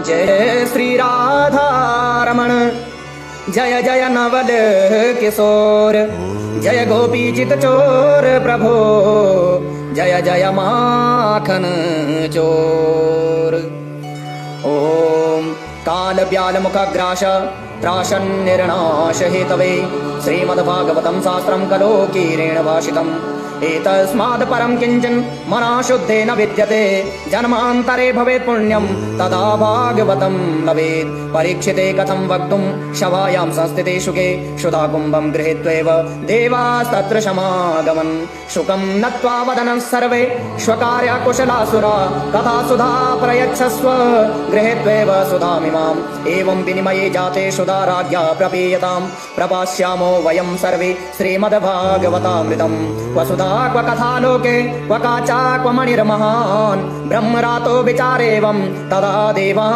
जय श्री राधारमण जय जय नवल किशोर जय गोपी चित चोर प्रभो जय जय माखन चोर। ओम काल व्याल मुखग्रास त्राशन निर्नाश हेतवे श्रीमद्भागवतं शास्त्रं कलो कीरेण भाषितम् एतस्माद् परं किंचन मना शुद्धेन विद्यते जन्मान्तरे भवेत् पुण्यं तदा भागवतं लभेत्। परीक्षिते कथं वक्तुं शवायां संस्थिते शुके सुधाकुम्भं गृहीत्वैव देवास्तत्र समागमन् शुकं नत्वा वदनं सर्वे स्वकार्य कुशलासुरा कथा सुधा प्रयच्छस्व गृहीत्वैव सुधामिमाम्। एवं विनिमये जाते सुधा राज्ञा प्रपीयतां प्रपास्यामो वयं सर्वे श्रीमद्भागवतामृतम्। वसुधा क्व कथा लोके क्व काचा क्व मणिर्महान् ब्रह्मरातो विचारेवं तदा देवा